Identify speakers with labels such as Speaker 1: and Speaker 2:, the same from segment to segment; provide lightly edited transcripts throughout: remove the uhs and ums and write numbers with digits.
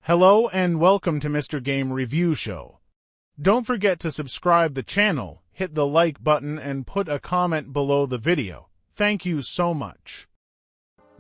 Speaker 1: Hello and welcome to Mr. Game Review Show. Don't forget to subscribe the channel, hit the like button and put a comment below the video. Thank you so much.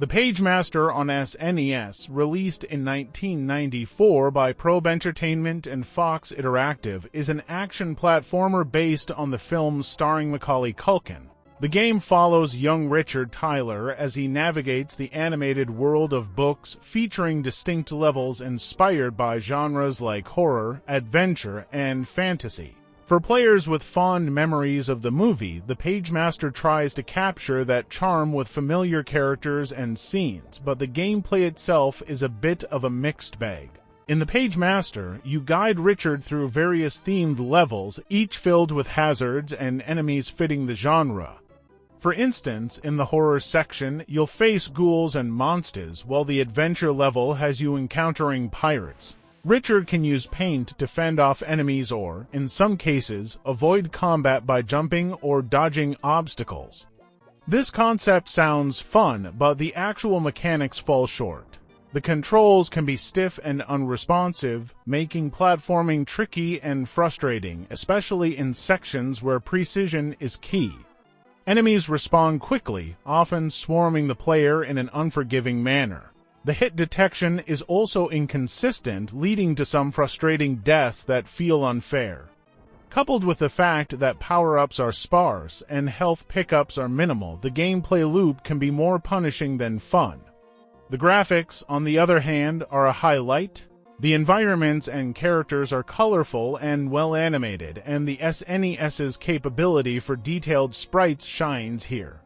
Speaker 1: The Pagemaster on SNES, released in 1994 by Probe Entertainment and Fox Interactive, is an action platformer based on the films starring Macaulay Culkin. The game follows young Richard Tyler as he navigates the animated world of books featuring distinct levels inspired by genres like horror, adventure, and fantasy. For players with fond memories of the movie, the Pagemaster tries to capture that charm with familiar characters and scenes, but the gameplay itself is a bit of a mixed bag. In the Pagemaster, you guide Richard through various themed levels, each filled with hazards and enemies fitting the genre. For instance, in the horror section, you'll face ghouls and monsters, while the adventure level has you encountering pirates. Richard can use paint to fend off enemies or, in some cases, avoid combat by jumping or dodging obstacles. This concept sounds fun, but the actual mechanics fall short. The controls can be stiff and unresponsive, making platforming tricky and frustrating, especially in sections where precision is key. Enemies respawn quickly, often swarming the player in an unforgiving manner. The hit detection is also inconsistent, leading to some frustrating deaths that feel unfair. Coupled with the fact that power-ups are sparse and health pickups are minimal, the gameplay loop can be more punishing than fun. The graphics, on the other hand, are a highlight. The environments and characters are colorful and well animated, and the SNES's capability for detailed sprites shines here.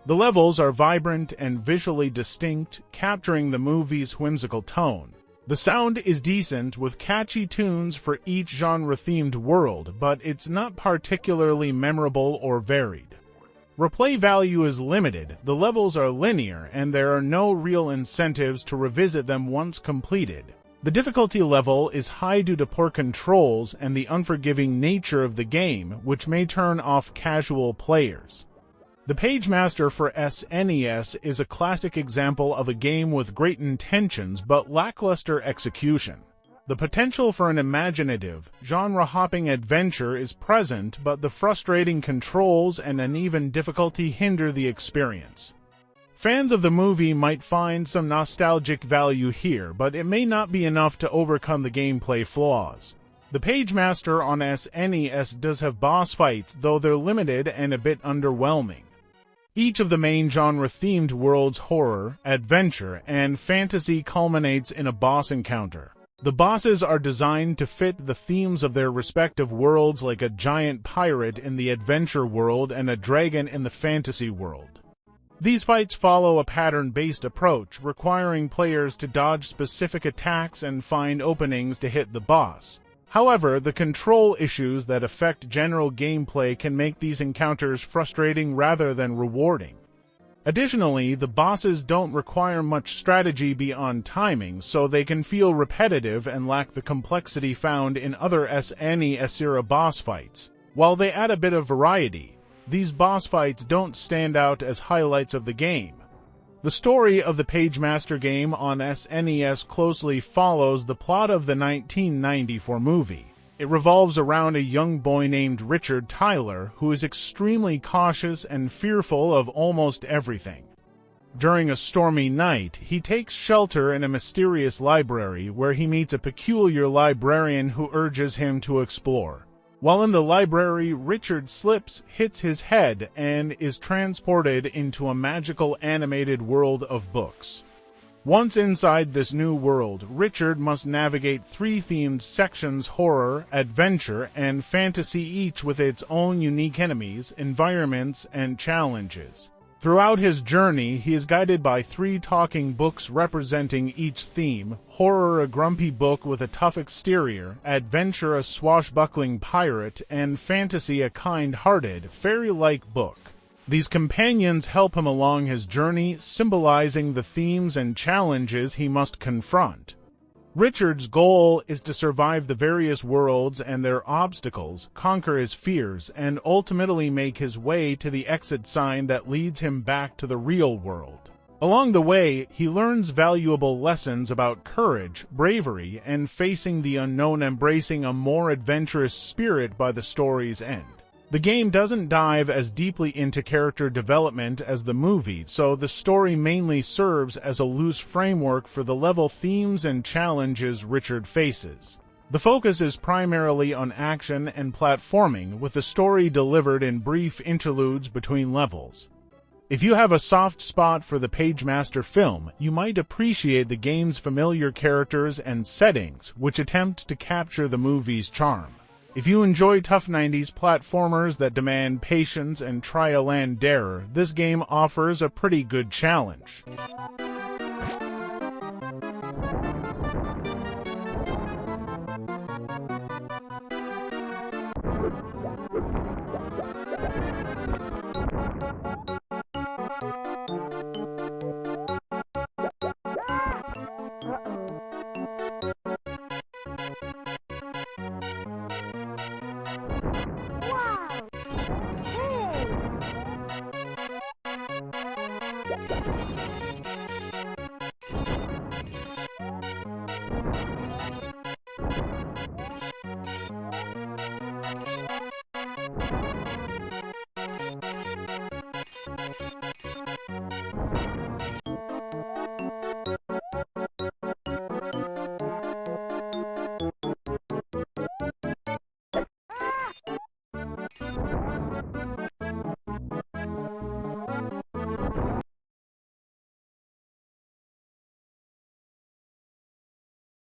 Speaker 1: The levels are vibrant and visually distinct, capturing the movie's whimsical tone. The sound is decent, with catchy tunes for each genre-themed world, but it's not particularly memorable or varied. Replay value is limited, the levels are linear, and there are no real incentives to revisit them once completed. The difficulty level is high due to poor controls and the unforgiving nature of the game, which may turn off casual players. The Pagemaster for SNES is a classic example of a game with great intentions but lackluster execution. The potential for an imaginative, genre-hopping adventure is present, but the frustrating controls and uneven difficulty hinder the experience. Fans of the movie might find some nostalgic value here, but it may not be enough to overcome the gameplay flaws. The Pagemaster on SNES does have boss fights, though they're limited and a bit underwhelming. Each of the main genre-themed worlds, horror, adventure, and fantasy, culminates in a boss encounter. The bosses are designed to fit the themes of their respective worlds, like a giant pirate in the adventure world and a dragon in the fantasy world. These fights follow a pattern-based approach, requiring players to dodge specific attacks and find openings to hit the boss. However, the control issues that affect general gameplay can make these encounters frustrating rather than rewarding. Additionally, the bosses don't require much strategy beyond timing, so they can feel repetitive and lack the complexity found in other SNES-era boss fights. While they add a bit of variety, these boss fights don't stand out as highlights of the game. The story of the Pagemaster game on SNES closely follows the plot of the 1994 movie. It revolves around a young boy named Richard Tyler, who is extremely cautious and fearful of almost everything. During a stormy night, he takes shelter in a mysterious library where he meets a peculiar librarian who urges him to explore. While in the library, Richard slips, hits his head, and is transported into a magical animated world of books. Once inside this new world, Richard must navigate three themed sections: horror, adventure, and fantasy, each with its own unique enemies, environments, and challenges. Throughout his journey, he is guided by three talking books representing each theme: horror, a grumpy book with a tough exterior; adventure, a swashbuckling pirate; and fantasy, a kind-hearted, fairy-like book. These companions help him along his journey, symbolizing the themes and challenges he must confront. Richard's goal is to survive the various worlds and their obstacles, conquer his fears, and ultimately make his way to the exit sign that leads him back to the real world. Along the way, he learns valuable lessons about courage, bravery, and facing the unknown, embracing a more adventurous spirit by the story's end. The game doesn't dive as deeply into character development as the movie, so the story mainly serves as a loose framework for the level themes and challenges Richard faces. The focus is primarily on action and platforming, with the story delivered in brief interludes between levels. If you have a soft spot for the Pagemaster film, you might appreciate the game's familiar characters and settings, which attempt to capture the movie's charm. If you enjoy tough 90s platformers that demand patience and trial and error, this game offers a pretty good challenge.